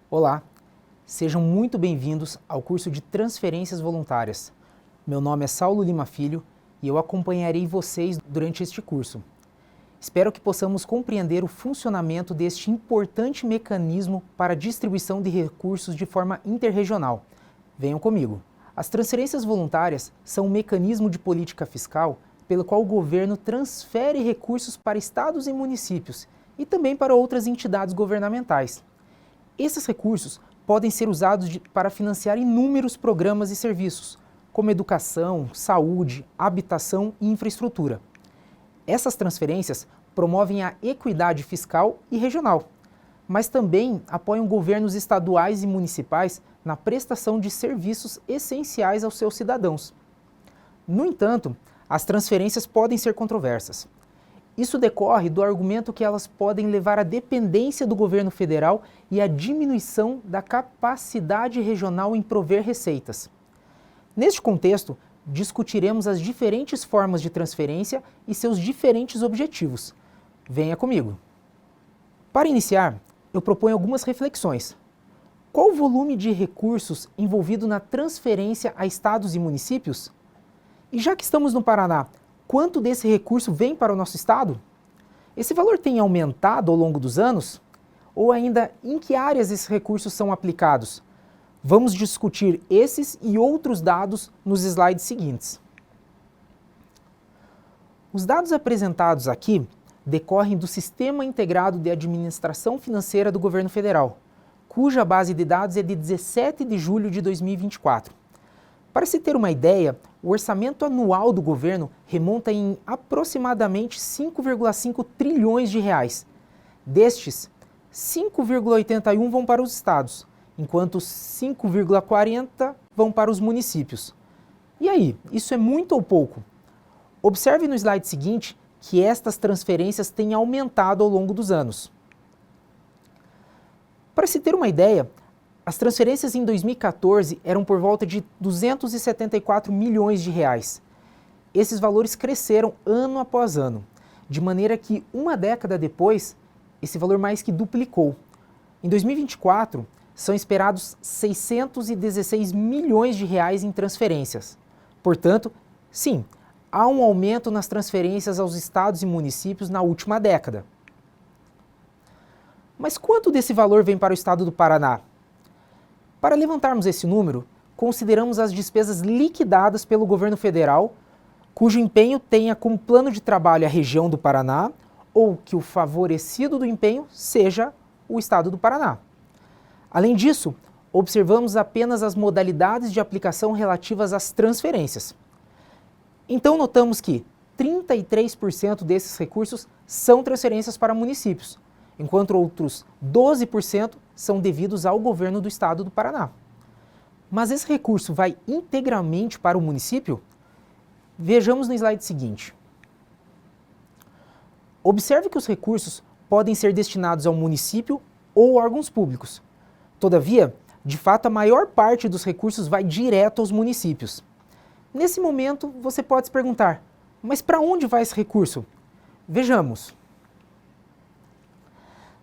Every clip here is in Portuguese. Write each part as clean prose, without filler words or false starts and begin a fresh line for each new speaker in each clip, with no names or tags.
Olá, sejam muito bem-vindos ao curso de Transferências Voluntárias. Meu nome é Saulo Lima Filho e eu acompanharei vocês durante este curso. Espero que possamos compreender o funcionamento deste importante mecanismo para a distribuição de recursos de forma interregional. Venham comigo. As transferências voluntárias são um mecanismo de política fiscal pelo qual o governo transfere recursos para estados e municípios e também para outras entidades governamentais. Esses recursos podem ser usados para financiar inúmeros programas e serviços, como educação, saúde, habitação e infraestrutura. Essas transferências promovem a equidade fiscal e regional, mas também apoiam governos estaduais e municipais na prestação de serviços essenciais aos seus cidadãos. No entanto, as transferências podem ser controversas. Isso decorre do argumento que elas podem levar à dependência do governo federal e à diminuição da capacidade regional em prover receitas. Neste contexto, discutiremos as diferentes formas de transferência e seus diferentes objetivos. Venha comigo. Para iniciar, eu proponho algumas reflexões. Qual o volume de recursos envolvido na transferência a estados e municípios? E já que estamos no Paraná, quanto desse recurso vem para o nosso estado? Esse valor tem aumentado ao longo dos anos? Ou ainda, em que áreas esses recursos são aplicados? Vamos discutir esses e outros dados nos slides seguintes. Os dados apresentados aqui decorrem do Sistema Integrado de Administração Financeira do Governo Federal, cuja base de dados é de 17 de julho de 2024. Para se ter uma ideia, o orçamento anual do governo remonta em aproximadamente 5,5 trilhões de reais. Destes, 5,81 vão para os estados, enquanto 5,40 vão para os municípios. E aí, isso é muito ou pouco? Observe no slide seguinte que estas transferências têm aumentado ao longo dos anos. Para se ter uma ideia, as transferências em 2014 eram por volta de 274 milhões de reais. Esses valores cresceram ano após ano, de maneira que uma década depois, esse valor mais que duplicou. Em 2024, são esperados 616 milhões de reais em transferências. Portanto, sim, há um aumento nas transferências aos estados e municípios na última década. Mas quanto desse valor vem para o estado do Paraná? Para levantarmos esse número, consideramos as despesas liquidadas pelo governo federal, cujo empenho tenha como plano de trabalho a região do Paraná, ou que o favorecido do empenho seja o estado do Paraná. Além disso, observamos apenas as modalidades de aplicação relativas às transferências. Então notamos que 33% desses recursos são transferências para municípios, enquanto outros 12% são devidos ao governo do estado do Paraná. Mas esse recurso vai integralmente para o município? Vejamos no slide seguinte. Observe que os recursos podem ser destinados ao município ou órgãos públicos. Todavia, de fato, a maior parte dos recursos vai direto aos municípios. Nesse momento, você pode se perguntar, mas para onde vai esse recurso? Vejamos.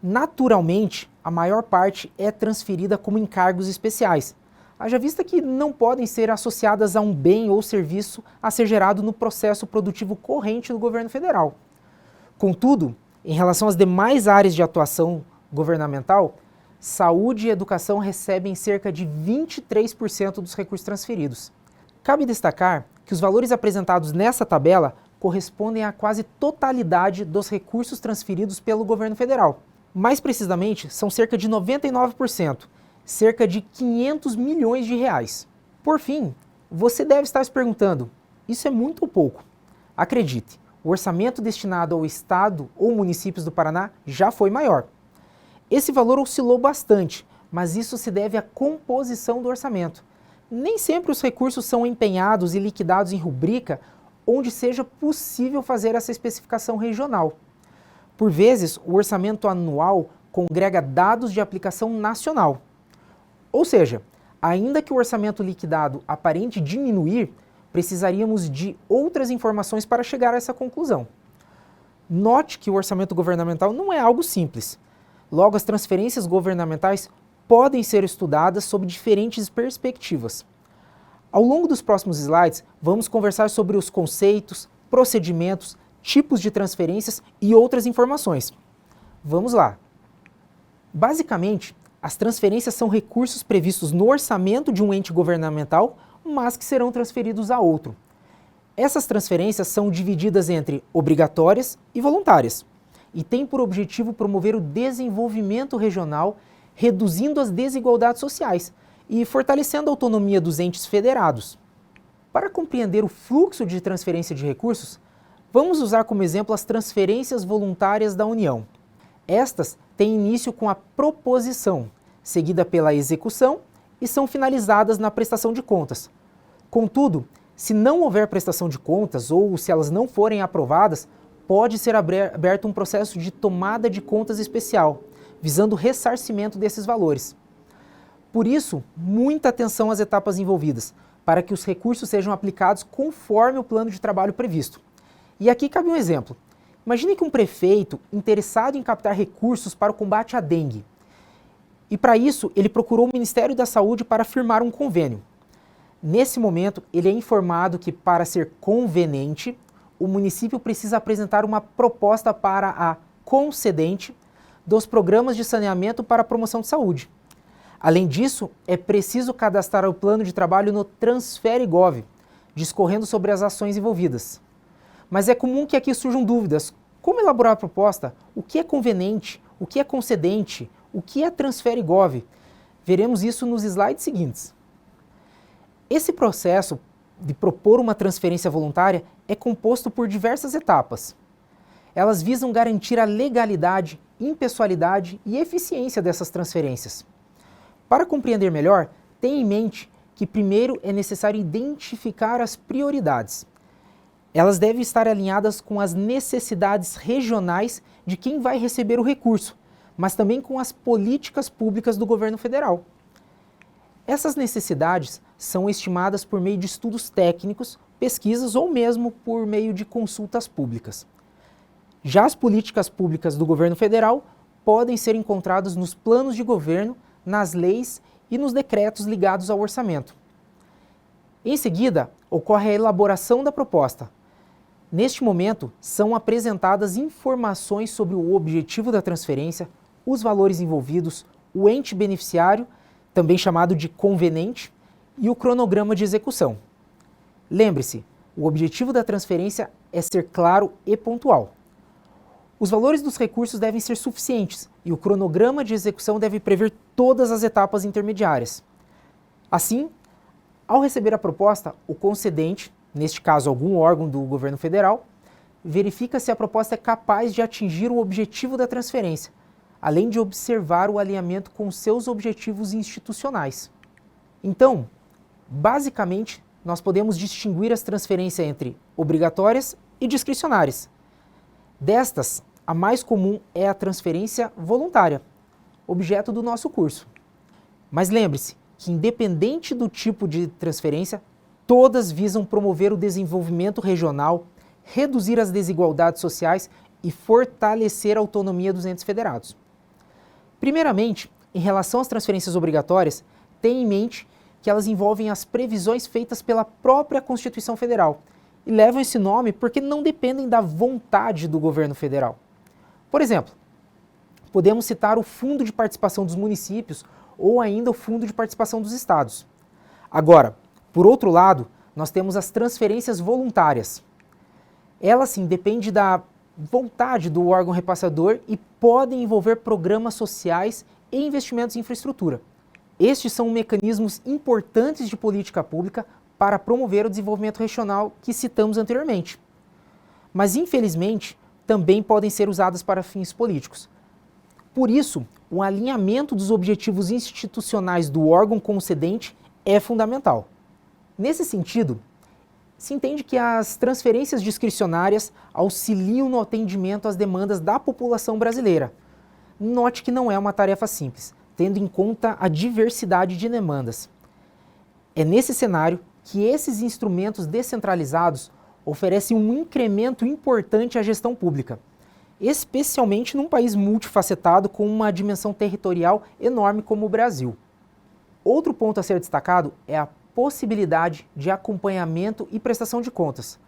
Naturalmente, a maior parte é transferida como encargos especiais, haja vista que não podem ser associadas a um bem ou serviço a ser gerado no processo produtivo corrente do governo federal. Contudo, em relação às demais áreas de atuação governamental, saúde e educação recebem cerca de 23% dos recursos transferidos. Cabe destacar que os valores apresentados nessa tabela correspondem à quase totalidade dos recursos transferidos pelo governo federal. Mais precisamente, são cerca de 99%, cerca de 500 milhões de reais. Por fim, você deve estar se perguntando, isso é muito ou pouco? Acredite, o orçamento destinado ao estado ou municípios do Paraná já foi maior. Esse valor oscilou bastante, mas isso se deve à composição do orçamento. Nem sempre os recursos são empenhados e liquidados em rubrica onde seja possível fazer essa especificação regional. Por vezes, o orçamento anual congrega dados de aplicação nacional. Ou seja, ainda que o orçamento liquidado aparente diminuir, precisaríamos de outras informações para chegar a essa conclusão. Note que o orçamento governamental não é algo simples. Logo, as transferências governamentais podem ser estudadas sob diferentes perspectivas. Ao longo dos próximos slides, vamos conversar sobre os conceitos, procedimentos, tipos de transferências e outras informações. Vamos lá! Basicamente, as transferências são recursos previstos no orçamento de um ente governamental, mas que serão transferidos a outro. Essas transferências são divididas entre obrigatórias e voluntárias e têm por objetivo promover o desenvolvimento regional, reduzindo as desigualdades sociais e fortalecendo a autonomia dos entes federados. Para compreender o fluxo de transferência de recursos, vamos usar como exemplo as transferências voluntárias da União. Estas têm início com a proposição, seguida pela execução e são finalizadas na prestação de contas. Contudo, se não houver prestação de contas ou se elas não forem aprovadas, pode ser aberto um processo de tomada de contas especial, visando o ressarcimento desses valores. Por isso, muita atenção às etapas envolvidas, para que os recursos sejam aplicados conforme o plano de trabalho previsto. E aqui cabe um exemplo. Imagine que um prefeito interessado em captar recursos para o combate à dengue. E para isso, ele procurou o Ministério da Saúde para firmar um convênio. Nesse momento, ele é informado que, para ser conveniente, o município precisa apresentar uma proposta para a concedente dos programas de saneamento para a promoção de saúde. Além disso, é preciso cadastrar o plano de trabalho no Transfere.gov, discorrendo sobre as ações envolvidas. Mas é comum que aqui surjam dúvidas. Como elaborar a proposta? O que é conveniente? O que é concedente? O que é Transfere.gov? Veremos isso nos slides seguintes. Esse processo de propor uma transferência voluntária é composto por diversas etapas. Elas visam garantir a legalidade, impessoalidade e eficiência dessas transferências. Para compreender melhor, tenha em mente que primeiro é necessário identificar as prioridades. Elas devem estar alinhadas com as necessidades regionais de quem vai receber o recurso, mas também com as políticas públicas do governo federal. Essas necessidades são estimadas por meio de estudos técnicos, pesquisas ou mesmo por meio de consultas públicas. Já as políticas públicas do governo federal podem ser encontradas nos planos de governo, nas leis e nos decretos ligados ao orçamento. Em seguida, ocorre a elaboração da proposta. Neste momento, são apresentadas informações sobre o objetivo da transferência, os valores envolvidos, o ente beneficiário, também chamado de conveniente, e o cronograma de execução. Lembre-se, o objetivo da transferência é ser claro e pontual. Os valores dos recursos devem ser suficientes e o cronograma de execução deve prever todas as etapas intermediárias. Assim, ao receber a proposta, o concedente, neste caso algum órgão do governo federal, verifica se a proposta é capaz de atingir o objetivo da transferência, além de observar o alinhamento com seus objetivos institucionais. Então, basicamente, nós podemos distinguir as transferências entre obrigatórias e discricionárias. Destas, a mais comum é a transferência voluntária, objeto do nosso curso. Mas lembre-se que, independente do tipo de transferência, todas visam promover o desenvolvimento regional, reduzir as desigualdades sociais e fortalecer a autonomia dos entes federados. Primeiramente, em relação às transferências obrigatórias, tenha em mente que elas envolvem as previsões feitas pela própria Constituição Federal e levam esse nome porque não dependem da vontade do governo federal. Por exemplo, podemos citar o Fundo de Participação dos Municípios ou ainda o Fundo de Participação dos Estados. Agora, por outro lado, nós temos as transferências voluntárias. Elas, sim, dependem da vontade do órgão repassador e podem envolver programas sociais e investimentos em infraestrutura. Estes são mecanismos importantes de política pública para promover o desenvolvimento regional que citamos anteriormente. Mas, infelizmente, também podem ser usadas para fins políticos. Por isso, o alinhamento dos objetivos institucionais do órgão concedente é fundamental. Nesse sentido, se entende que as transferências discricionárias auxiliam no atendimento às demandas da população brasileira. Note que não é uma tarefa simples, tendo em conta a diversidade de demandas. É nesse cenário que esses instrumentos descentralizados oferecem um incremento importante à gestão pública. especialmente num país multifacetado com uma dimensão territorial enorme como o Brasil. Outro ponto a ser destacado é a possibilidade de acompanhamento e prestação de contas,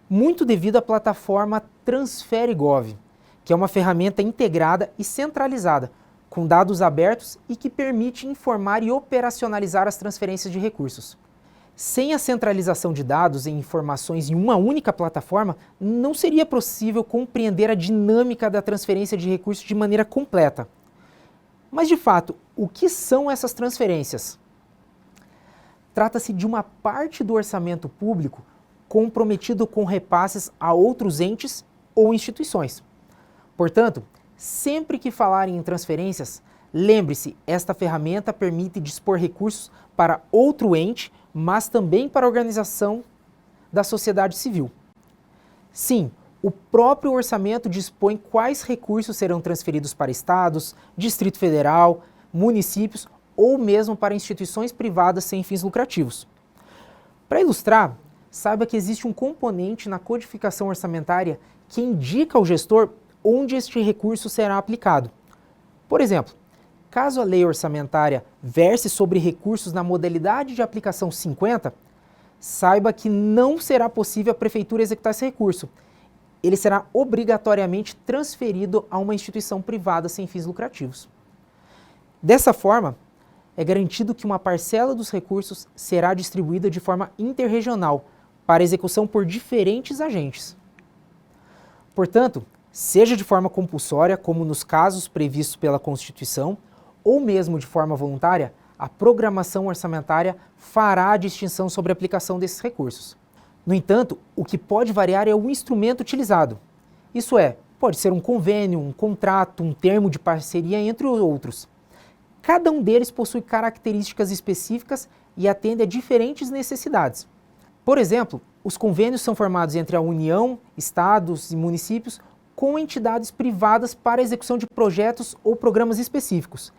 muito devido à plataforma TransfereGov, que é uma ferramenta integrada e centralizada, com dados abertos e que permite informar e operacionalizar as transferências de recursos. Sem a centralização de dados e informações em uma única plataforma, não seria possível compreender a dinâmica da transferência de recursos de maneira completa. Mas, de fato, o que são essas transferências? Trata-se de uma parte do orçamento público comprometido com repasses a outros entes ou instituições. Portanto, sempre que falarem em transferências, lembre-se, esta ferramenta permite dispor recursos para outro ente, mas também para a organização da sociedade civil. Sim, o próprio orçamento dispõe quais recursos serão transferidos para estados, Distrito Federal, municípios ou mesmo para instituições privadas sem fins lucrativos. Para ilustrar, saiba que existe um componente na codificação orçamentária que indica ao gestor onde este recurso será aplicado. Por exemplo, caso a lei orçamentária verse sobre recursos na modalidade de aplicação 50, saiba que não será possível a prefeitura executar esse recurso. Ele será obrigatoriamente transferido a uma instituição privada sem fins lucrativos. Dessa forma, é garantido que uma parcela dos recursos será distribuída de forma interregional para execução por diferentes agentes. Portanto, seja de forma compulsória, como nos casos previstos pela Constituição, ou mesmo de forma voluntária, a programação orçamentária fará a distinção sobre a aplicação desses recursos. No entanto, o que pode variar é o instrumento utilizado. Isso é, pode ser um convênio, um contrato, um termo de parceria, entre outros. Cada um deles possui características específicas e atende a diferentes necessidades. Por exemplo, os convênios são formados entre a União, estados e municípios com entidades privadas para a execução de projetos ou programas específicos.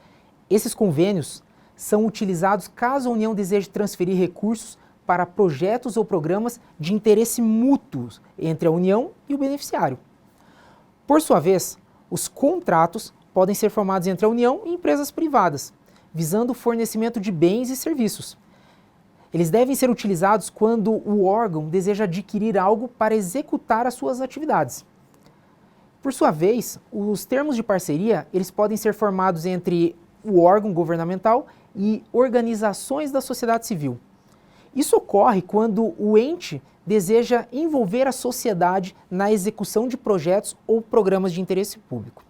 Esses convênios são utilizados caso a União deseje transferir recursos para projetos ou programas de interesse mútuo entre a União e o beneficiário. Por sua vez, os contratos podem ser formados entre a União e empresas privadas, visando o fornecimento de bens e serviços. Eles devem ser utilizados quando o órgão deseja adquirir algo para executar as suas atividades. Por sua vez, os termos de parceria eles podem ser formados entre o órgão governamental e organizações da sociedade civil. Isso ocorre quando o ente deseja envolver a sociedade na execução de projetos ou programas de interesse público.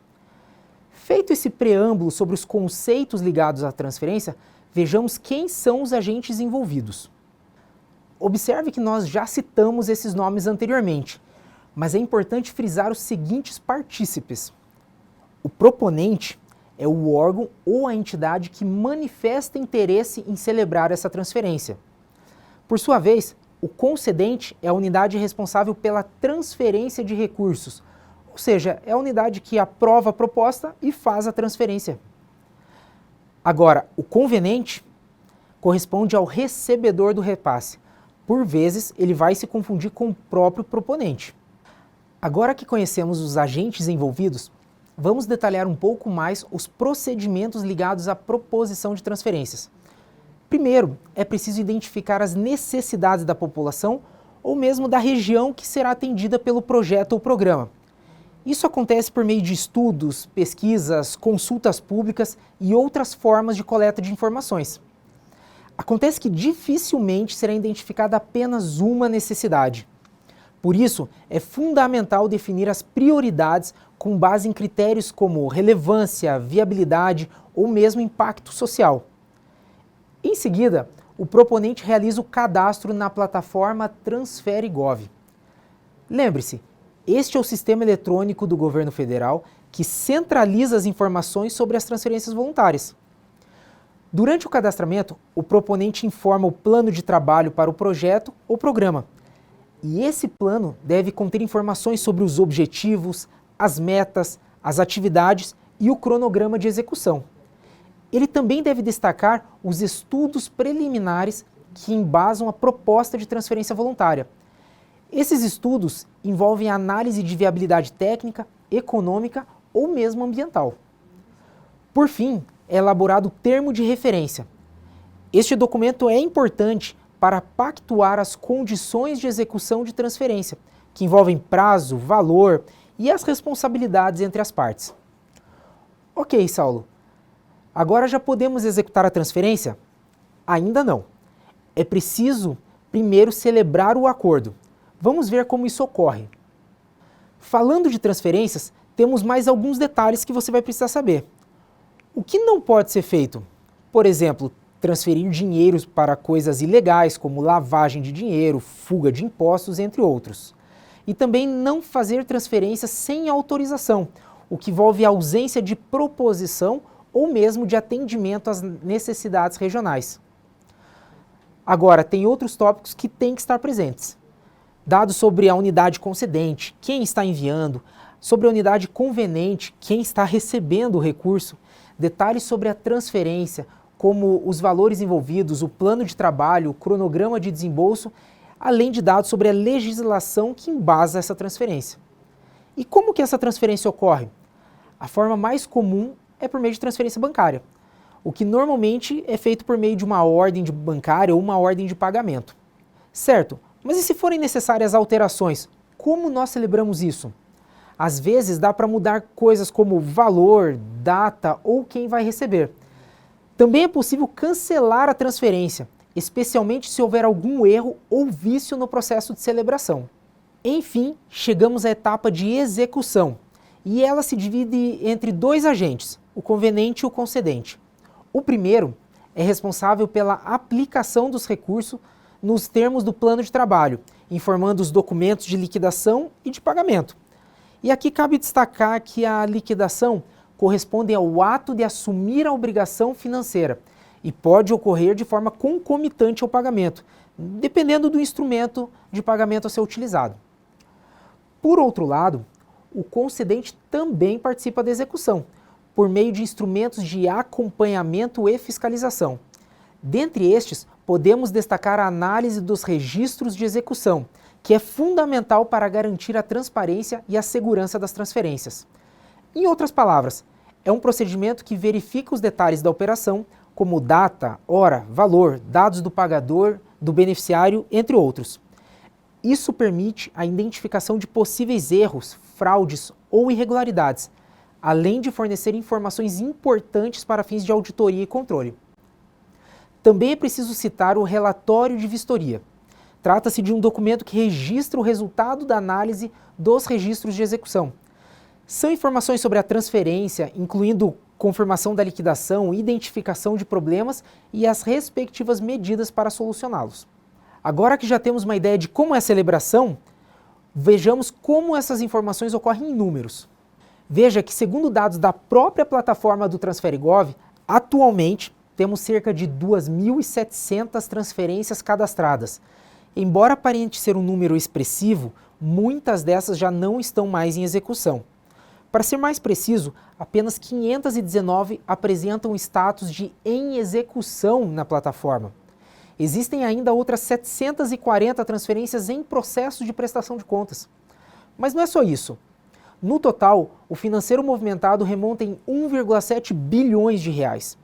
Feito esse preâmbulo sobre os conceitos ligados à transferência, vejamos quem são os agentes envolvidos. Observe que nós já citamos esses nomes anteriormente, mas é importante frisar os seguintes partícipes. O proponente é o órgão ou a entidade que manifesta interesse em celebrar essa transferência. Por sua vez, o concedente é a unidade responsável pela transferência de recursos, ou seja, é a unidade que aprova a proposta e faz a transferência. Agora, o convenente corresponde ao recebedor do repasse. Por vezes, ele vai se confundir com o próprio proponente. Agora que conhecemos os agentes envolvidos, vamos detalhar um pouco mais os procedimentos ligados à proposição de transferências. Primeiro, é preciso identificar as necessidades da população ou mesmo da região que será atendida pelo projeto ou programa. Isso acontece por meio de estudos, pesquisas, consultas públicas e outras formas de coleta de informações. Acontece que dificilmente será identificada apenas uma necessidade. Por isso, é fundamental definir as prioridades com base em critérios como relevância, viabilidade ou mesmo impacto social. Em seguida, o proponente realiza o cadastro na plataforma TransfereGov. Lembre-se, este é o sistema eletrônico do governo federal que centraliza as informações sobre as transferências voluntárias. Durante o cadastramento, o proponente informa o plano de trabalho para o projeto ou programa. E esse plano deve conter informações sobre os objetivos, as metas, as atividades e o cronograma de execução. Ele também deve destacar os estudos preliminares que embasam a proposta de transferência voluntária. Esses estudos envolvem a análise de viabilidade técnica, econômica ou mesmo ambiental. Por fim, é elaborado o termo de referência. Este documento é importante para pactuar as condições de execução de transferência, que envolvem prazo, valor e as responsabilidades entre as partes. Ok, Saulo. Agora já podemos executar a transferência? Ainda não. É preciso primeiro celebrar o acordo. Vamos ver como isso ocorre. Falando de transferências, temos mais alguns detalhes que você vai precisar saber. O que não pode ser feito? Por exemplo, transferir dinheiro para coisas ilegais, como lavagem de dinheiro, fuga de impostos, entre outros. E também não fazer transferências sem autorização, o que envolve a ausência de proposição ou mesmo de atendimento às necessidades regionais. Agora, tem outros tópicos que têm que estar presentes. Dados sobre a unidade concedente, quem está enviando, sobre a unidade convenente, quem está recebendo o recurso, detalhes sobre a transferência, como os valores envolvidos, o plano de trabalho, o cronograma de desembolso, além de dados sobre a legislação que embasa essa transferência. E como que essa transferência ocorre? A forma mais comum é por meio de transferência bancária, o que normalmente é feito por meio de uma ordem bancária ou uma ordem de pagamento. Certo, mas e se forem necessárias alterações, como nós celebramos isso? Às vezes dá para mudar coisas como valor, data ou quem vai receber. Também é possível cancelar a transferência, especialmente se houver algum erro ou vício no processo de celebração. Enfim, chegamos à etapa de execução, e ela se divide entre dois agentes, o convenente e o concedente. O primeiro é responsável pela aplicação dos recursos nos termos do plano de trabalho, informando os documentos de liquidação e de pagamento. E aqui cabe destacar que a liquidação corresponde ao ato de assumir a obrigação financeira e pode ocorrer de forma concomitante ao pagamento, dependendo do instrumento de pagamento a ser utilizado. Por outro lado, o concedente também participa da execução, por meio de instrumentos de acompanhamento e fiscalização. Dentre estes, podemos destacar a análise dos registros de execução, que é fundamental para garantir a transparência e a segurança das transferências. Em outras palavras, é um procedimento que verifica os detalhes da operação, como data, hora, valor, dados do pagador, do beneficiário, entre outros. Isso permite a identificação de possíveis erros, fraudes ou irregularidades, além de fornecer informações importantes para fins de auditoria e controle. Também é preciso citar o relatório de vistoria. Trata-se de um documento que registra o resultado da análise dos registros de execução. São informações sobre a transferência, incluindo confirmação da liquidação, identificação de problemas e as respectivas medidas para solucioná-los. Agora que já temos uma ideia de como é a celebração, vejamos como essas informações ocorrem em números. Veja que, segundo dados da própria plataforma do TransfereGov, atualmente temos cerca de 2.700 transferências cadastradas. Embora aparente ser um número expressivo, muitas dessas já não estão mais em execução. Para ser mais preciso, apenas 519 apresentam status de em execução na plataforma. Existem ainda outras 740 transferências em processo de prestação de contas. Mas não é só isso. No total, o financeiro movimentado remonta em 1,7 bilhões de reais.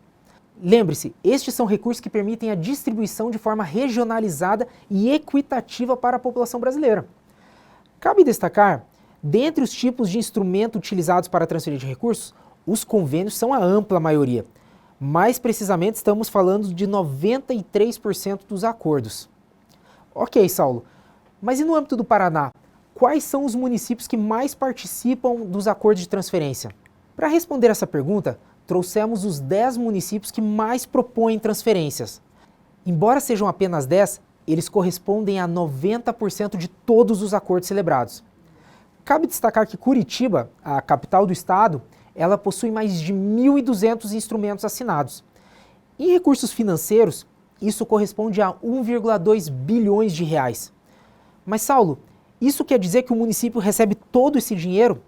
Lembre-se, estes são recursos que permitem a distribuição de forma regionalizada e equitativa para a população brasileira. Cabe destacar, dentre os tipos de instrumento utilizados para transferir de recursos, os convênios são a ampla maioria. Mais precisamente, estamos falando de 93% dos acordos. Ok, Saulo, mas e no âmbito do Paraná? Quais são os municípios que mais participam dos acordos de transferência? Para responder essa pergunta, trouxemos os 10 municípios que mais propõem transferências. Embora sejam apenas 10, eles correspondem a 90% de todos os acordos celebrados. Cabe destacar que Curitiba, a capital do estado, ela possui mais de 1.200 instrumentos assinados. Em recursos financeiros, isso corresponde a 1,2 bilhões de reais. Mas, Saulo, isso quer dizer que o município recebe todo esse dinheiro?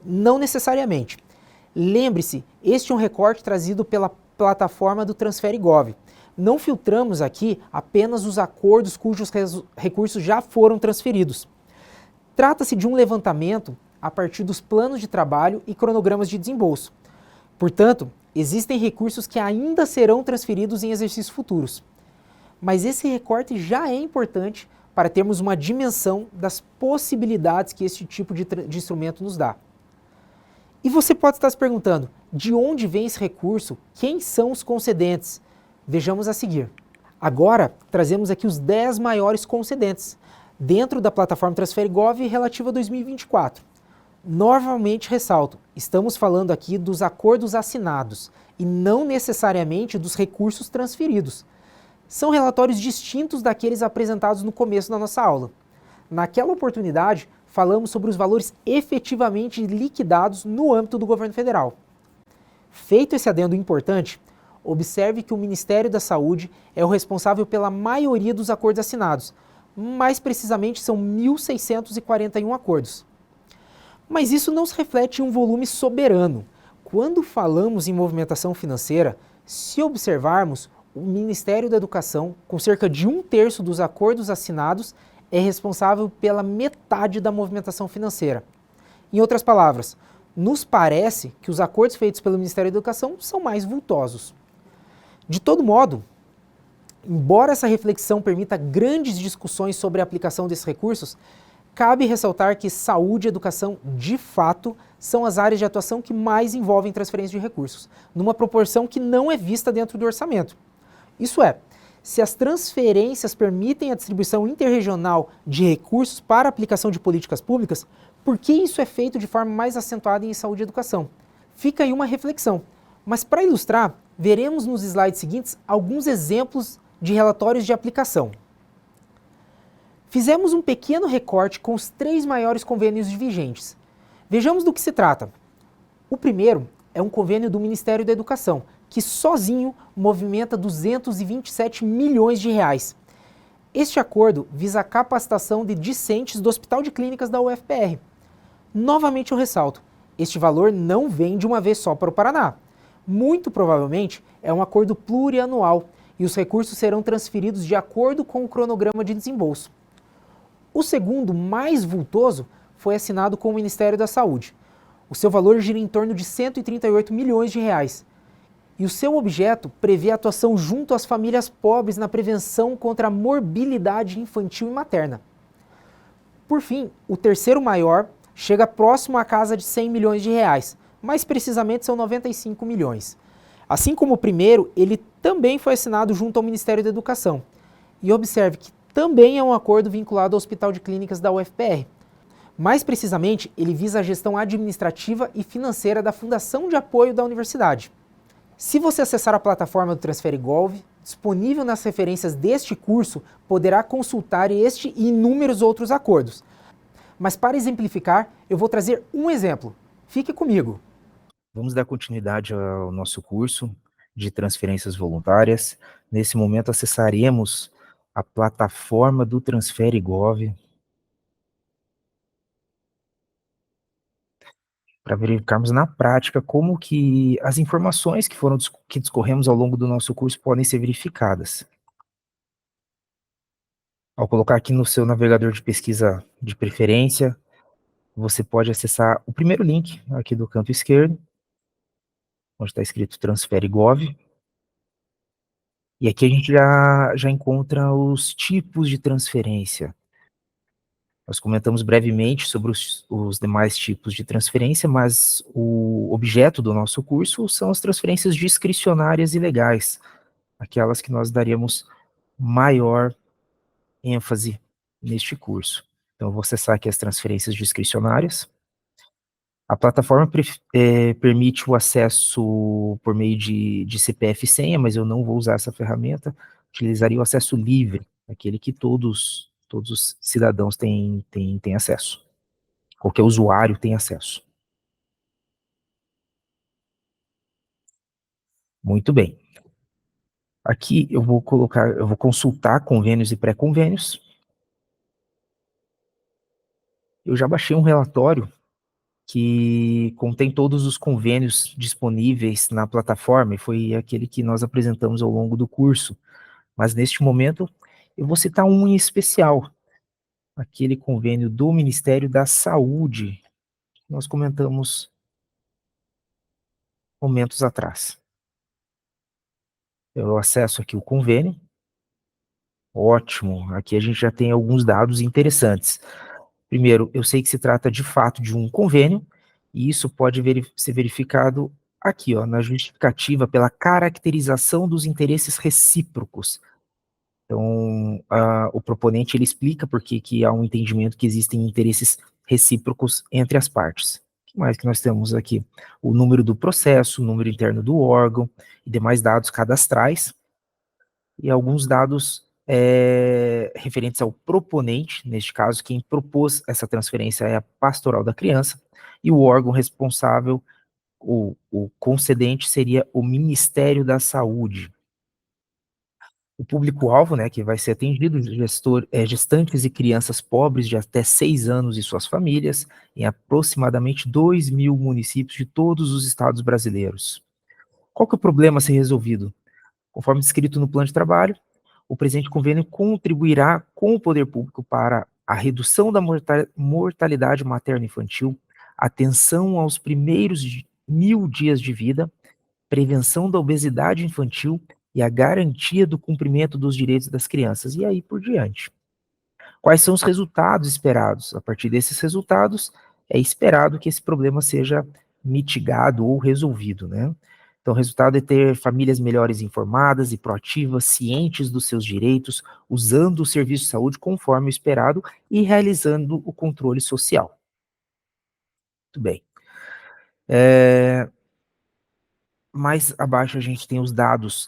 Não necessariamente. Lembre-se, este é um recorte trazido pela plataforma do TransfereGov. Não filtramos aqui apenas os acordos cujos recursos já foram transferidos. Trata-se de um levantamento a partir dos planos de trabalho e cronogramas de desembolso. Portanto, existem recursos que ainda serão transferidos em exercícios futuros. Mas esse recorte já é importante para termos uma dimensão das possibilidades que esse tipo de instrumento nos dá. E você pode estar se perguntando, de onde vem esse recurso? Quem são os concedentes? Vejamos a seguir. Agora, trazemos aqui os 10 maiores concedentes, dentro da plataforma TransfereGov relativa a 2024. Novamente ressalto, estamos falando aqui dos acordos assinados e não necessariamente dos recursos transferidos. São relatórios distintos daqueles apresentados no começo da nossa aula. Naquela oportunidade, falamos sobre os valores efetivamente liquidados no âmbito do governo federal. Feito esse adendo importante, observe que o Ministério da Saúde é o responsável pela maioria dos acordos assinados, mais precisamente são 1.641 acordos. Mas isso não se reflete em um volume soberano. Quando falamos em movimentação financeira, se observarmos, o Ministério da Educação, com cerca de 1/3 dos acordos assinados, é responsável pela metade da movimentação financeira. Em outras palavras, nos parece que os acordos feitos pelo Ministério da Educação são mais vultosos. De todo modo, embora essa reflexão permita grandes discussões sobre a aplicação desses recursos, cabe ressaltar que saúde e educação, de fato, são as áreas de atuação que mais envolvem transferência de recursos, numa proporção que não é vista dentro do orçamento. Isso é, se as transferências permitem a distribuição interregional de recursos para a aplicação de políticas públicas, por que isso é feito de forma mais acentuada em saúde e educação? Fica aí uma reflexão. Mas para ilustrar, veremos nos slides seguintes alguns exemplos de relatórios de aplicação. Fizemos um pequeno recorte com os 3 maiores convênios vigentes. Vejamos do que se trata. O primeiro é um convênio do Ministério da Educação, que sozinho movimenta 227 milhões de reais. Este acordo visa a capacitação de discentes do Hospital de Clínicas da UFPR. Novamente eu ressalto, este valor não vem de uma vez só para o Paraná. Muito provavelmente é um acordo plurianual e os recursos serão transferidos de acordo com o cronograma de desembolso. O segundo, mais vultoso, foi assinado com o Ministério da Saúde. O seu valor gira em torno de 138 milhões de reais. E o seu objeto prevê a atuação junto às famílias pobres na prevenção contra a morbilidade infantil e materna. Por fim, o terceiro maior chega próximo à casa de 100 milhões de reais, mais precisamente são 95 milhões. Assim como o primeiro, ele também foi assinado junto ao Ministério da Educação. E observe que também é um acordo vinculado ao Hospital de Clínicas da UFPR. Mais precisamente, ele visa a gestão administrativa e financeira da Fundação de Apoio da Universidade. Se você acessar a plataforma do TransfereGov, disponível nas referências deste curso, poderá consultar este e inúmeros outros acordos. Mas para exemplificar, eu vou trazer um exemplo. Fique comigo.
Vamos dar continuidade ao nosso curso de transferências voluntárias. Nesse momento acessaremos a plataforma do TransfereGov para verificarmos na prática como que as informações que discorremos ao longo do nosso curso podem ser verificadas. Ao colocar aqui no seu navegador de pesquisa de preferência, você pode acessar o primeiro link aqui do canto esquerdo, onde está escrito TransfereGov. E aqui a gente já encontra os tipos de transferência. Nós comentamos brevemente sobre os demais tipos de transferência, mas o objeto do nosso curso são as transferências discricionárias e legais, aquelas que nós daríamos maior ênfase neste curso. Então, eu vou acessar aqui as transferências discricionárias. A plataforma permite o acesso por meio de CPF e senha, mas eu não vou usar essa ferramenta. Utilizaria o acesso livre, aquele que todos os cidadãos têm acesso. Qualquer usuário tem acesso. Muito bem. Aqui eu vou consultar convênios e pré-convênios. Eu já baixei um relatório que contém todos os convênios disponíveis na plataforma, e foi aquele que nós apresentamos ao longo do curso. Mas neste momento eu vou citar um em especial, aquele convênio do Ministério da Saúde, nós comentamos momentos atrás. Eu acesso aqui o convênio. Ótimo, aqui a gente já tem alguns dados interessantes. Primeiro, eu sei que se trata de fato de um convênio, e isso pode ser verificado aqui, ó, na justificativa pela caracterização dos interesses recíprocos. Então, o proponente ele explica por que há um entendimento que existem interesses recíprocos entre as partes. O que mais que nós temos aqui? O número do processo, o número interno do órgão e demais dados cadastrais, e alguns dados referentes ao proponente, neste caso, quem propôs essa transferência é a pastoral da criança, e o órgão responsável, o concedente, seria o Ministério da Saúde. O público-alvo, né, que vai ser atendido, gestantes e crianças pobres de até 6 anos e suas famílias, em aproximadamente 2.000 municípios de todos os estados brasileiros. Qual que é o problema a ser resolvido? Conforme descrito no plano de trabalho, o presente convênio contribuirá com o poder público para a redução da mortalidade materno-infantil, atenção aos primeiros 1.000 dias de vida, prevenção da obesidade infantil e a garantia do cumprimento dos direitos das crianças, e aí por diante. Quais são os resultados esperados? A partir desses resultados, é esperado que esse problema seja mitigado ou resolvido, né? Então, o resultado é ter famílias melhores informadas e proativas, cientes dos seus direitos, usando o serviço de saúde conforme o esperado e realizando o controle social. Muito bem. Mais abaixo a gente tem os dados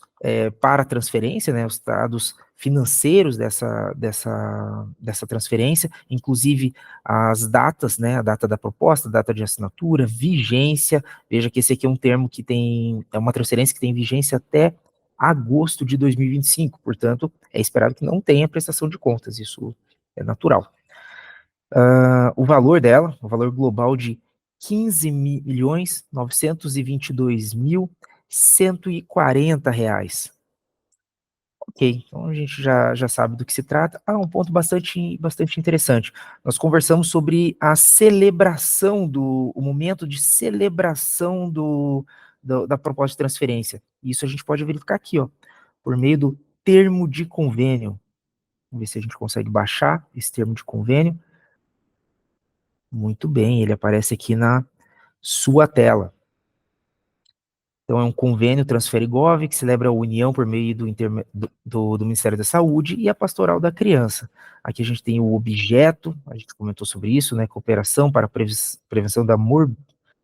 para transferência, né, os dados financeiros dessa transferência, inclusive as datas, né, a data da proposta, a data de assinatura, vigência. Veja que esse aqui é um termo que é uma transferência que tem vigência até agosto de 2025, portanto, é esperado que não tenha prestação de contas, isso é natural. O valor dela, o valor global de 15.922.140 reais. Ok, então a gente já sabe do que se trata. Um ponto bastante interessante. Nós conversamos sobre a celebração, o momento de celebração da proposta de transferência. Isso a gente pode verificar aqui, ó, por meio do termo de convênio. Vamos ver se a gente consegue baixar esse termo de convênio. Muito bem, ele aparece aqui na sua tela. Então, é um convênio Transferigov, que celebra a união por meio do Ministério da Saúde e a Pastoral da Criança. Aqui a gente tem o objeto, a gente comentou sobre isso, né? Cooperação para a prevenção da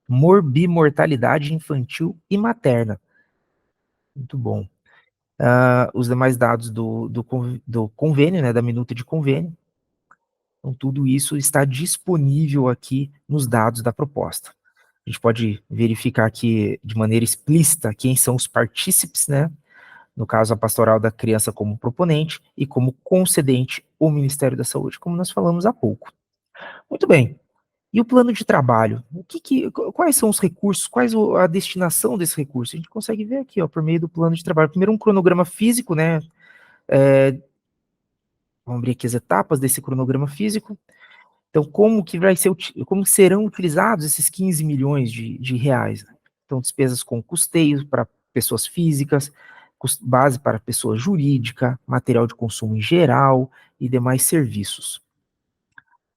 morbimortalidade infantil e materna. Muito bom. Os demais dados do convênio, né? Da minuta de convênio. Então, tudo isso está disponível aqui nos dados da proposta. A gente pode verificar aqui de maneira explícita quem são os partícipes, né? No caso, a Pastoral da Criança como proponente e como concedente o Ministério da Saúde, como nós falamos há pouco. Muito bem. E o plano de trabalho? Quais são os recursos? A destinação desse recurso? A gente consegue ver aqui, ó, por meio do plano de trabalho. Primeiro, um cronograma físico, né? Vamos abrir aqui as etapas desse cronograma físico. Então, como serão utilizados esses 15 milhões de reais? Né? Então, despesas com custeio para pessoas físicas, base para pessoa jurídica, material de consumo em geral e demais serviços.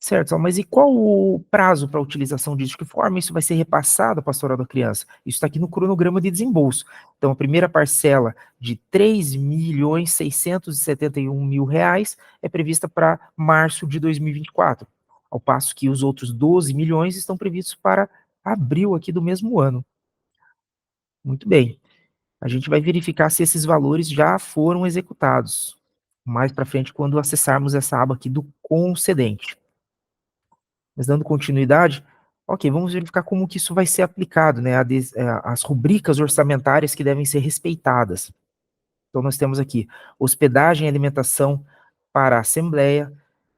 Certo, mas e qual o prazo para a utilização disso? De que forma isso vai ser repassado à pastoral da criança? Isso está aqui no cronograma de desembolso. Então, a primeira parcela de R$ 3.671.000 é prevista para março de 2024, ao passo que os outros 12 milhões estão previstos para abril aqui do mesmo ano. Muito bem. A gente vai verificar se esses valores já foram executados mais para frente quando acessarmos essa aba aqui do concedente. Mas dando continuidade, ok, vamos verificar como que isso vai ser aplicado, né, as rubricas orçamentárias que devem ser respeitadas. Então, nós temos aqui hospedagem e alimentação para a Assembleia,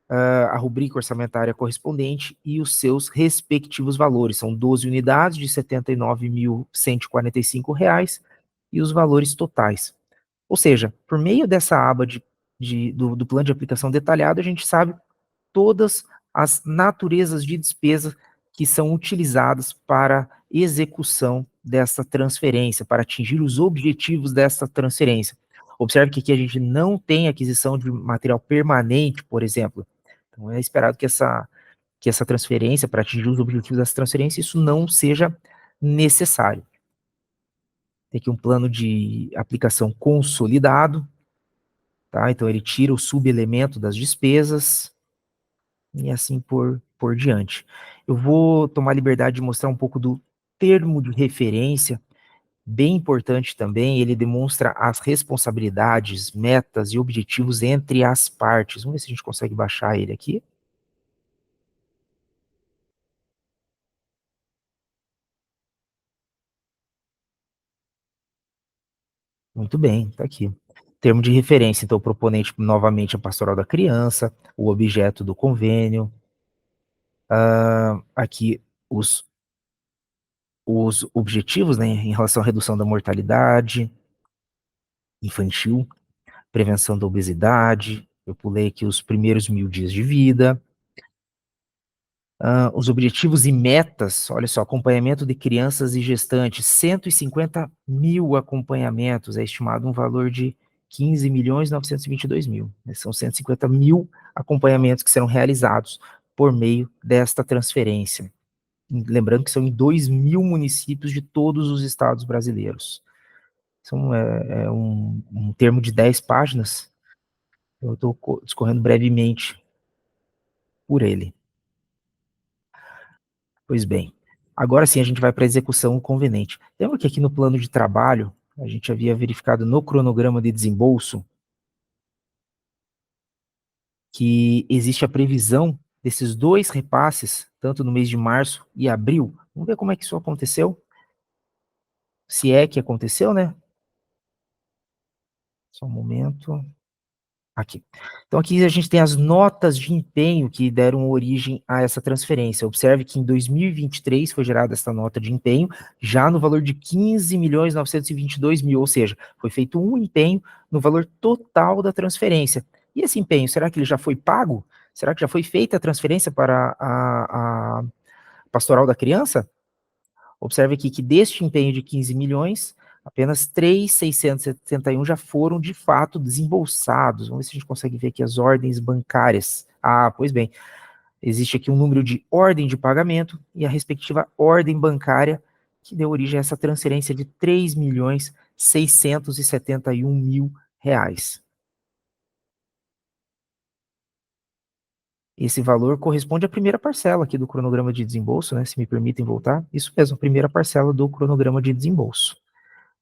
a rubrica orçamentária correspondente e os seus respectivos valores. São 12 unidades de R$ 79.145 e os valores totais. Ou seja, por meio dessa aba do plano de aplicação detalhado, a gente sabe todas as naturezas de despesa que são utilizadas para execução dessa transferência, para atingir os objetivos dessa transferência. Observe que aqui a gente não tem aquisição de material permanente, por exemplo. Então é esperado que essa transferência, para atingir os objetivos dessa transferência, isso não seja necessário. Tem aqui um plano de aplicação consolidado, tá? Então ele tira o subelemento das despesas e assim por diante. Eu vou tomar a liberdade de mostrar um pouco do termo de referência, bem importante também, ele demonstra as responsabilidades, metas e objetivos entre as partes. Vamos ver se a gente consegue baixar ele aqui. Muito bem, tá aqui. Termo de referência, então, o proponente, novamente, a pastoral da criança, o objeto do convênio, aqui os objetivos, né, em relação à redução da mortalidade infantil, prevenção da obesidade, eu pulei aqui os primeiros 1000 dias de vida, os objetivos e metas, olha só, acompanhamento de crianças e gestantes, 150 mil acompanhamentos, é estimado um valor de 15.922.000. São 150 mil acompanhamentos que serão realizados por meio desta transferência. Lembrando que são em 2.000 municípios de todos os estados brasileiros. São, é um termo de 10 páginas, eu estou discorrendo brevemente por ele. Pois bem, agora sim a gente vai para a execução conveniente. Lembra que aqui no plano de trabalho, a gente havia verificado no cronograma de desembolso que existe a previsão desses 2 repasses, tanto no mês de março e abril. Vamos ver como é que isso aconteceu? Se é que aconteceu, né? Só um momento. Aqui. Então aqui a gente tem as notas de empenho que deram origem a essa transferência. Observe que em 2023 foi gerada essa nota de empenho, já no valor de 15.922.000, ou seja, foi feito um empenho no valor total da transferência. E esse empenho, será que ele já foi pago? Será que já foi feita a transferência para a pastoral da criança? Observe aqui que deste empenho de 15 milhões, apenas 3.671 já foram de fato desembolsados. Vamos ver se a gente consegue ver aqui as ordens bancárias. Ah, pois bem, existe aqui um número de ordem de pagamento e a respectiva ordem bancária que deu origem a essa transferência de 3.671.000 reais. Esse valor corresponde à primeira parcela aqui do cronograma de desembolso, né? Se me permitem voltar. Isso mesmo, a primeira parcela do cronograma de desembolso.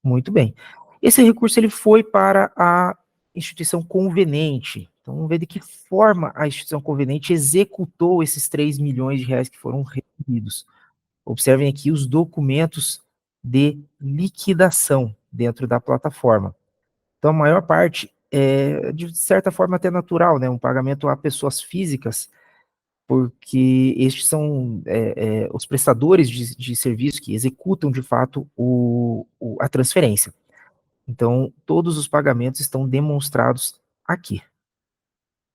Muito bem. Esse recurso ele foi para a instituição conveniente. Então, vamos ver de que forma a instituição conveniente executou esses 3 milhões de reais que foram recebidos. Observem aqui os documentos de liquidação dentro da plataforma. Então, a maior parte é, de certa forma, até natural, né? Um pagamento a pessoas físicas, porque estes são os prestadores de serviço que executam, de fato, a transferência. Então, todos os pagamentos estão demonstrados aqui.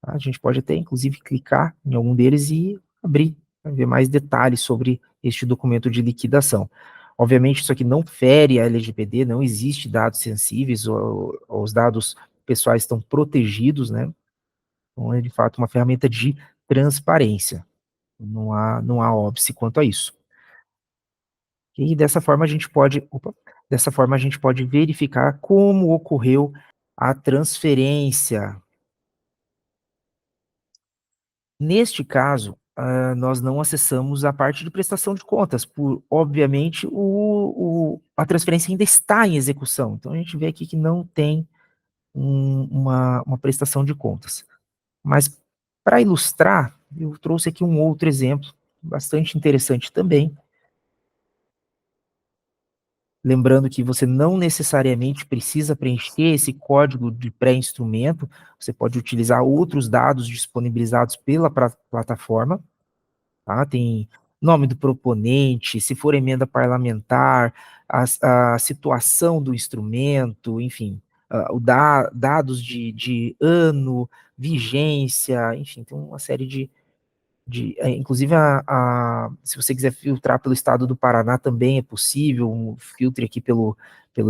A gente pode até, inclusive, clicar em algum deles e abrir, para ver mais detalhes sobre este documento de liquidação. Obviamente, isso aqui não fere a LGPD, não existe dados sensíveis, os dados pessoais estão protegidos, né? Então, é, de fato, uma ferramenta de transparência. Não há óbice quanto a isso. E dessa forma dessa forma a gente pode verificar como ocorreu a transferência. Neste caso, nós não acessamos a parte de prestação de contas, por, obviamente, a transferência ainda está em execução. Então, a gente vê aqui que não tem uma prestação de contas. Mas, para ilustrar, eu trouxe aqui um outro exemplo, bastante interessante também. Lembrando que você não necessariamente precisa preencher esse código de pré-instrumento, você pode utilizar outros dados disponibilizados pela plataforma, tá? Tem nome do proponente, se for emenda parlamentar, a situação do instrumento, enfim, dados de ano, vigência, enfim, tem uma série Inclusive, se você quiser filtrar pelo estado do Paraná, também é possível, filtre aqui pelo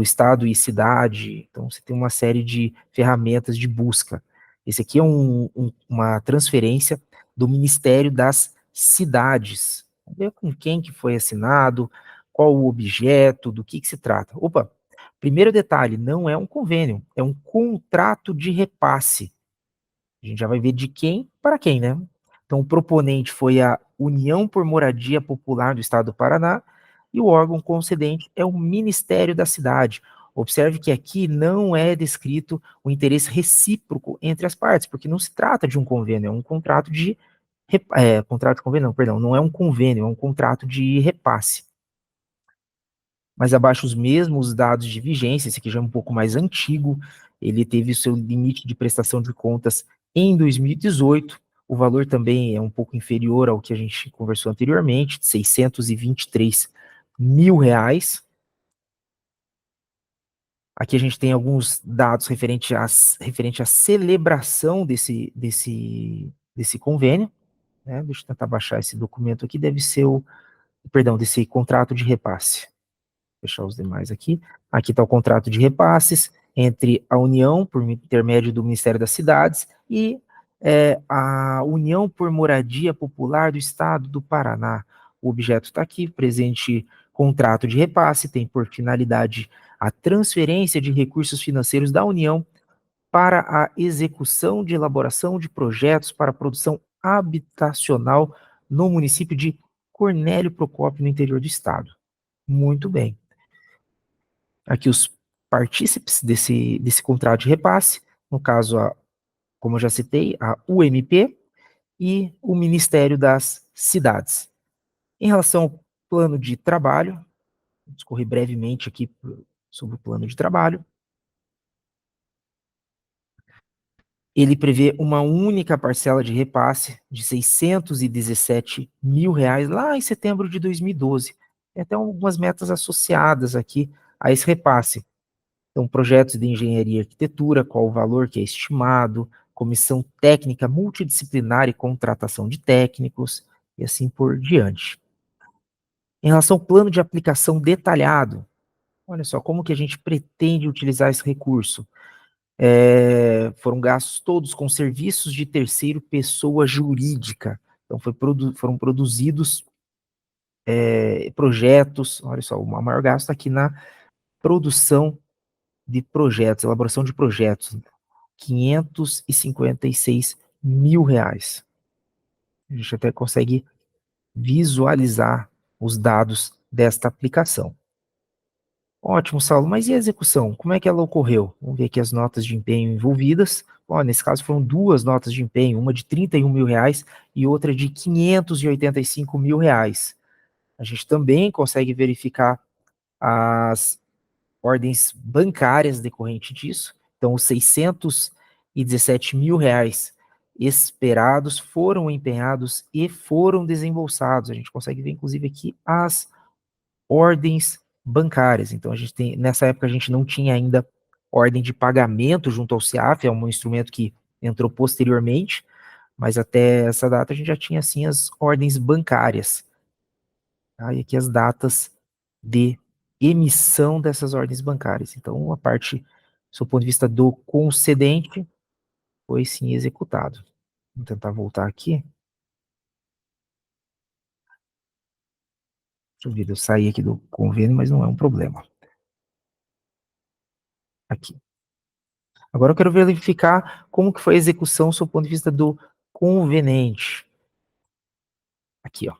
estado e cidade, então você tem uma série de ferramentas de busca. Esse aqui é uma transferência do Ministério das Cidades. Vamos ver com quem que foi assinado, qual o objeto, do que se trata. Opa, primeiro detalhe, não é um convênio, é um contrato de repasse. A gente já vai ver de quem para quem, né? Então, o proponente foi a União por Moradia Popular do Estado do Paraná e o órgão concedente é o Ministério da Cidade. Observe que aqui não é descrito o interesse recíproco entre as partes, porque não se trata de um convênio, é um contrato de contrato de convênio, não, perdão, não é um convênio, é um contrato de repasse. Mais abaixo, os mesmos dados de vigência, esse aqui já é um pouco mais antigo, ele teve o seu limite de prestação de contas em 2018, o valor também é um pouco inferior ao que a gente conversou anteriormente, de 623 mil reais. Aqui a gente tem alguns dados referente à celebração desse convênio, né? Deixa eu tentar baixar esse documento aqui, deve ser desse contrato de repasse. Fechar os demais aqui. Aqui está o contrato de repasses entre a União, por intermédio do Ministério das Cidades, e a União por Moradia Popular do Estado do Paraná. O objeto está aqui, presente contrato de repasse, tem por finalidade a transferência de recursos financeiros da União para a execução de elaboração de projetos para a produção habitacional no município de Cornélio Procópio, no interior do estado. Muito bem. Aqui os partícipes desse contrato de repasse, no caso, como eu já citei, a UMP e o Ministério das Cidades. Em relação ao plano de trabalho, vou discorrer brevemente aqui sobre o plano de trabalho. Ele prevê uma única parcela de repasse de 617 mil reais lá em setembro de 2012. Tem até algumas metas associadas aqui a esse repasse. Então, projetos de engenharia e arquitetura, qual o valor que é estimado, comissão técnica multidisciplinar e contratação de técnicos, e assim por diante. Em relação ao plano de aplicação detalhado, olha só, como que a gente pretende utilizar esse recurso? Foram gastos todos com serviços de terceiro pessoa jurídica. Então, foram produzidos projetos, olha só, o maior gasto aqui na produção de projetos, elaboração de projetos, 556 mil reais. A gente até consegue visualizar os dados desta aplicação. Ótimo, Saulo, mas e a execução? Como é que ela ocorreu? Vamos ver aqui as notas de empenho envolvidas. Nesse caso foram duas notas de empenho, uma de 31 mil reais e outra de 585 mil reais. A gente também consegue verificar as ordens bancárias decorrentes disso. Então, os 617 mil reais esperados foram empenhados e foram desembolsados. A gente consegue ver, inclusive, aqui as ordens bancárias. Então, nessa época, a gente não tinha ainda ordem de pagamento junto ao CIAF, é um instrumento que entrou posteriormente, mas até essa data a gente já tinha, assim, as ordens bancárias. Tá? E aqui as datas de emissão dessas ordens bancárias. Então, a parte, do seu ponto de vista do concedente, foi sim executado. Vamos tentar voltar aqui. Deixa eu ver, eu saí aqui do convênio, mas não é um problema. Aqui. Agora eu quero verificar como que foi a execução do seu ponto de vista do convenente. Aqui, ó.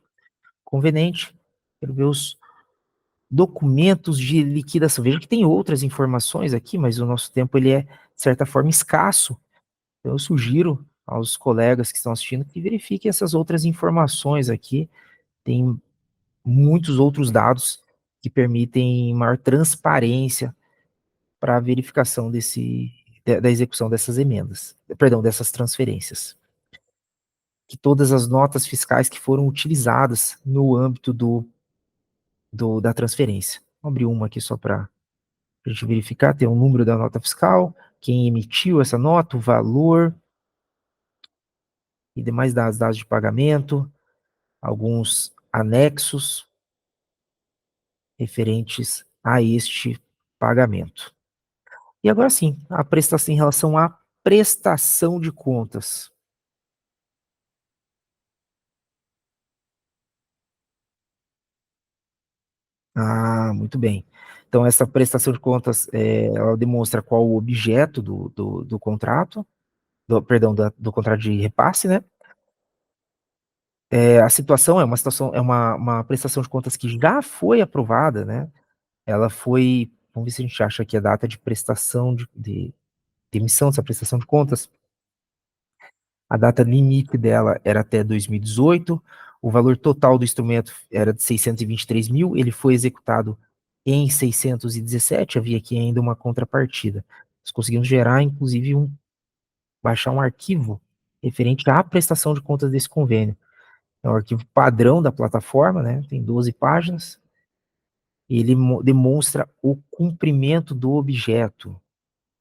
Convenente, quero ver os documentos de liquidação. Veja que tem outras informações aqui, mas o nosso tempo ele é, de certa forma, escasso. Então, eu sugiro aos colegas que estão assistindo que verifiquem essas outras informações aqui. Tem muitos outros dados que permitem maior transparência para a verificação da execução dessas emendas, perdão, dessas transferências. Que todas as notas fiscais que foram utilizadas no âmbito da transferência. Vou abrir uma aqui só para a gente verificar, tem o número da nota fiscal, quem emitiu essa nota, o valor, e demais dados de pagamento, alguns anexos referentes a este pagamento. E agora sim, a prestação em relação à prestação de contas. Muito bem. Então, essa prestação de contas, ela demonstra qual o objeto do contrato, do contrato de repasse, né? A situação é uma prestação de contas que já foi aprovada, né? Ela foi, vamos ver se a gente acha aqui a data de prestação de emissão dessa prestação de contas. A data limite dela era até 2018, o valor total do instrumento era de 623 mil, ele foi executado em 617, havia aqui ainda uma contrapartida. Nós conseguimos gerar, inclusive, baixar um arquivo referente à prestação de contas desse convênio. É um arquivo padrão da plataforma, né? Tem 12 páginas. Ele demonstra o cumprimento do objeto,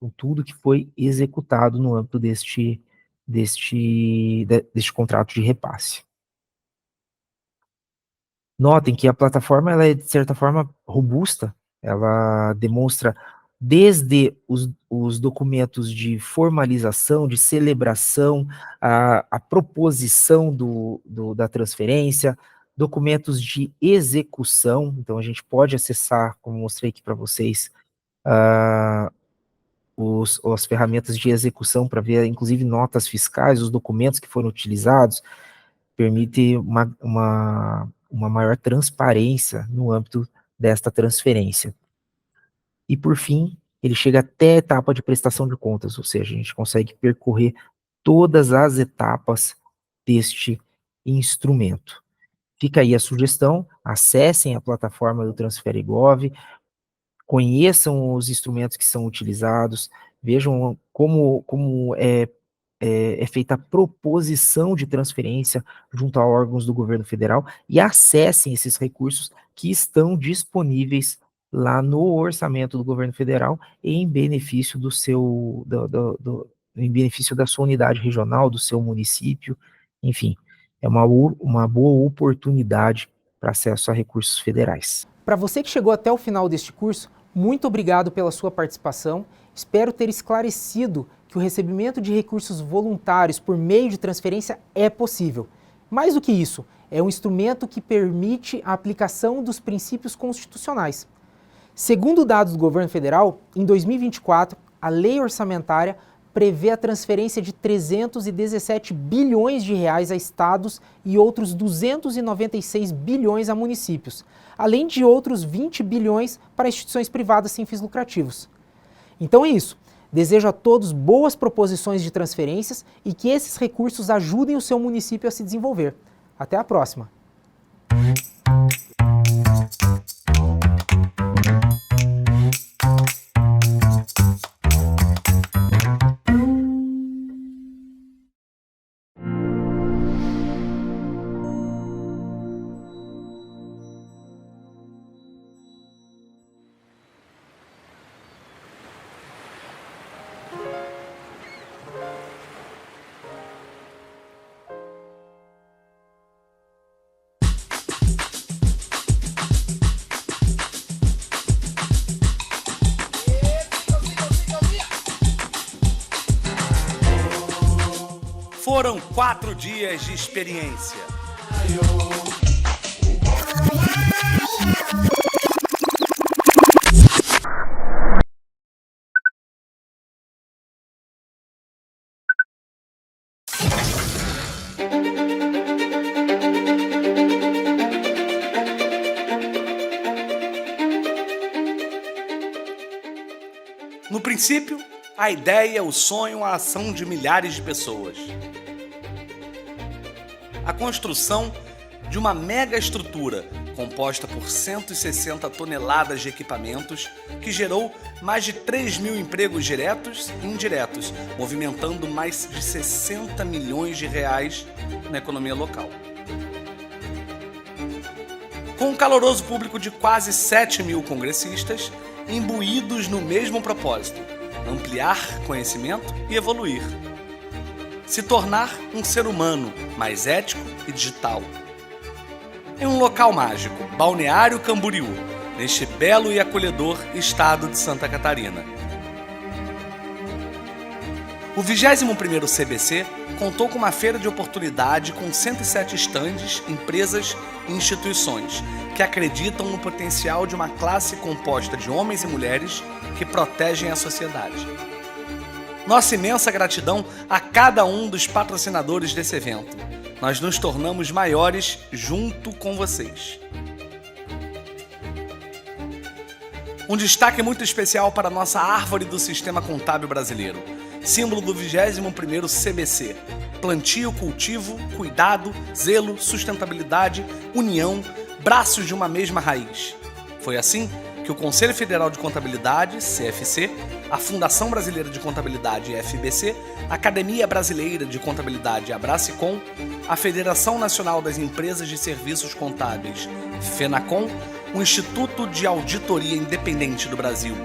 com tudo que foi executado no âmbito deste contrato de repasse. Notem que a plataforma ela é, de certa forma, robusta, ela demonstra desde os documentos de formalização, de celebração, a proposição da transferência, documentos de execução, então a gente pode acessar, como mostrei aqui para vocês, as ferramentas de execução para ver, inclusive, notas fiscais, os documentos que foram utilizados, permite uma maior transparência no âmbito desta transferência. E, por fim, ele chega até a etapa de prestação de contas, ou seja, a gente consegue percorrer todas as etapas deste instrumento. Fica aí a sugestão, acessem a plataforma do TransfereGov, conheçam os instrumentos que são utilizados, vejam como é feita a proposição de transferência junto a órgãos do governo federal e acessem esses recursos que estão disponíveis lá no orçamento do governo federal em benefício em benefício da sua unidade regional, do seu município, enfim, é uma boa oportunidade para acesso a recursos federais.
Para você que chegou até o final deste curso, muito obrigado pela sua participação. Espero ter esclarecido que o recebimento de recursos voluntários por meio de transferência é possível. Mais do que isso, é um instrumento que permite a aplicação dos princípios constitucionais. Segundo dados do governo federal, em 2024, a lei orçamentária prevê a transferência de 317 bilhões de reais a estados e outros 296 bilhões a municípios, além de outros 20 bilhões para instituições privadas sem fins lucrativos. Então é isso. Desejo a todos boas proposições de transferências e que esses recursos ajudem o seu município a se desenvolver. Até a próxima!
Foram 4 dias de experiência. No princípio, a ideia, o sonho, a ação de milhares de pessoas. A construção de uma mega estrutura composta por 160 toneladas de equipamentos que gerou mais de 3 mil empregos diretos e indiretos, movimentando mais de 60 milhões de reais na economia local. Com um caloroso público de quase 7 mil congressistas, imbuídos no mesmo propósito, ampliar conhecimento e evoluir. se tornar um ser humano mais ético e digital. Em um local mágico, Balneário Camboriú, neste belo e acolhedor estado de Santa Catarina. O 21º CBC contou com uma feira de oportunidade com 107 estandes, empresas e instituições que acreditam no potencial de uma classe composta de homens e mulheres que protegem a sociedade. Nossa imensa gratidão a cada um dos patrocinadores desse evento. Nós nos tornamos maiores junto com vocês. Um destaque muito especial para a nossa árvore do sistema contábil brasileiro, símbolo do 21º CBC. Plantio, cultivo, cuidado, zelo, sustentabilidade, união, braços de uma mesma raiz. Foi assim que o Conselho Federal de Contabilidade, CFC, a Fundação Brasileira de Contabilidade, FBC, a Academia Brasileira de Contabilidade, Abracicom, a Federação Nacional das Empresas de Serviços Contábeis, FENACOM, o Instituto de Auditoria Independente do Brasil,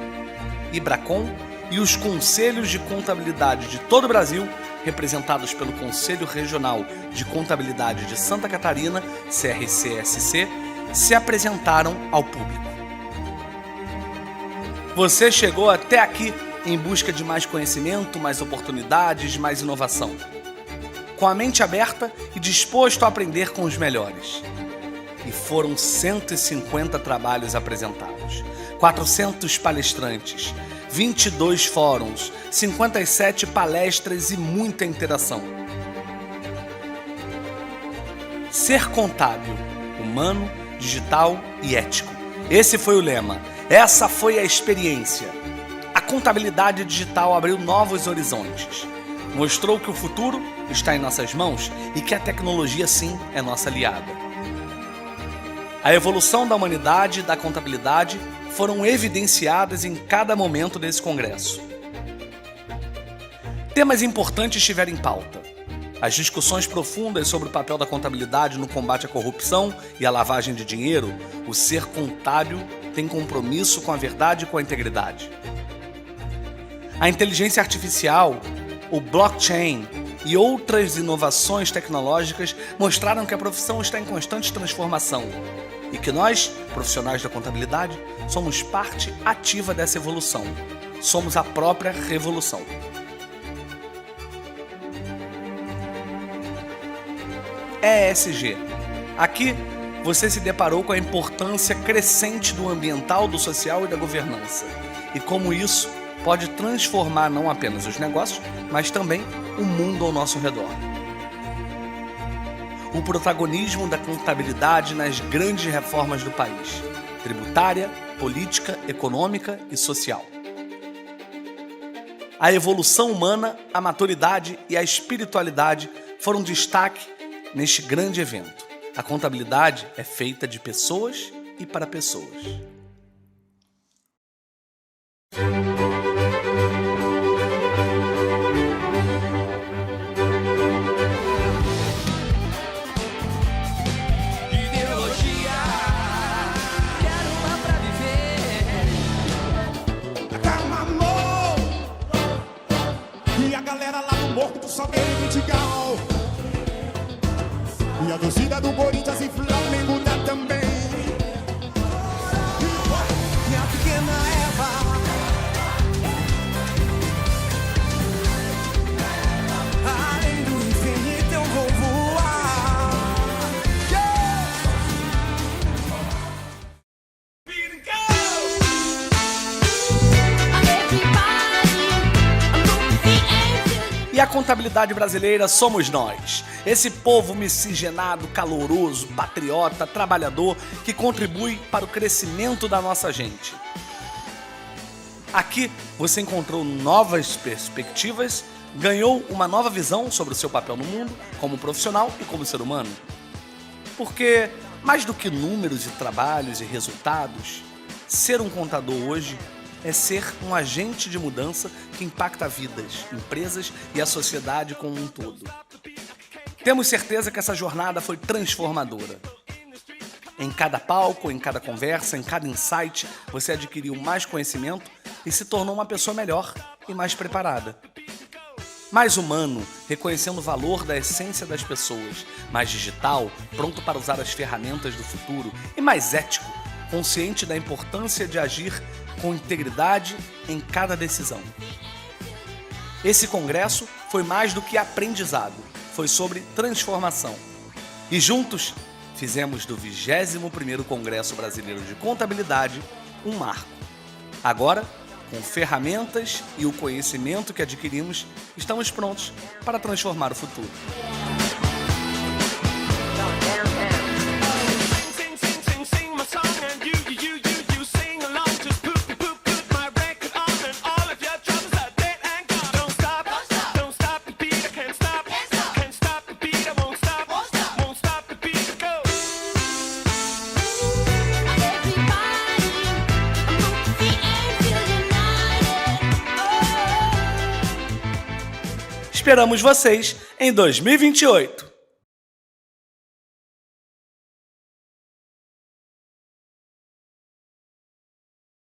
IBRACON, e os Conselhos de Contabilidade de todo o Brasil, representados pelo Conselho Regional de Contabilidade de Santa Catarina, CRCSC, se apresentaram ao público. Você chegou até aqui em busca de mais conhecimento, mais oportunidades, mais inovação. Com a mente aberta e disposto a aprender com os melhores. E foram 150 trabalhos apresentados, 400 palestrantes, 22 fóruns, 57 palestras e muita interação. Ser contábil, humano, digital e ético. Esse foi o lema. Essa foi a experiência. A contabilidade digital abriu novos horizontes. Mostrou que o futuro está em nossas mãos e que a tecnologia, sim, é nossa aliada. A evolução da humanidade e da contabilidade foram evidenciadas em cada momento desse congresso. Temas importantes estiveram em pauta. As discussões profundas sobre o papel da contabilidade no combate à corrupção e à lavagem de dinheiro, o ser contábil tem compromisso com a verdade e com a integridade. A inteligência artificial, o blockchain e outras inovações tecnológicas mostraram que a profissão está em constante transformação e que nós, profissionais da contabilidade, somos parte ativa dessa evolução. Somos a própria revolução. ESG. Aqui você se deparou com a importância crescente do ambiental, do social e da governança, e como isso pode transformar não apenas os negócios, mas também o mundo ao nosso redor. O protagonismo da contabilidade nas grandes reformas do país, tributária, política, econômica e social. A evolução humana, a maturidade e a espiritualidade foram destaque neste grande evento. A contabilidade é feita de pessoas e para pessoas.
E a torcida do Corinthians e Flamengo dá também. Minha pequena Eva, além do infinito eu vou voar.
E a contabilidade brasileira somos nós. Esse povo miscigenado, caloroso, patriota, trabalhador, que contribui para o crescimento da nossa gente. Aqui você encontrou novas perspectivas, ganhou uma nova visão sobre o seu papel no mundo, como profissional e como ser humano. Porque, mais do que números e trabalhos e resultados, ser um contador hoje é ser um agente de mudança que impacta vidas, empresas e a sociedade como um todo. Temos certeza que essa jornada foi transformadora. Em cada palco, em cada conversa, em cada insight, você adquiriu mais conhecimento e se tornou uma pessoa melhor e mais preparada. Mais humano, reconhecendo o valor da essência das pessoas. Mais digital, pronto para usar as ferramentas do futuro. E mais ético, consciente da importância de agir com integridade em cada decisão. Esse congresso foi mais do que aprendizado, foi sobre transformação. E juntos, fizemos do 21º Congresso Brasileiro de Contabilidade um marco. Agora, com ferramentas e o conhecimento que adquirimos, estamos prontos para transformar o futuro. Esperamos vocês em 2028!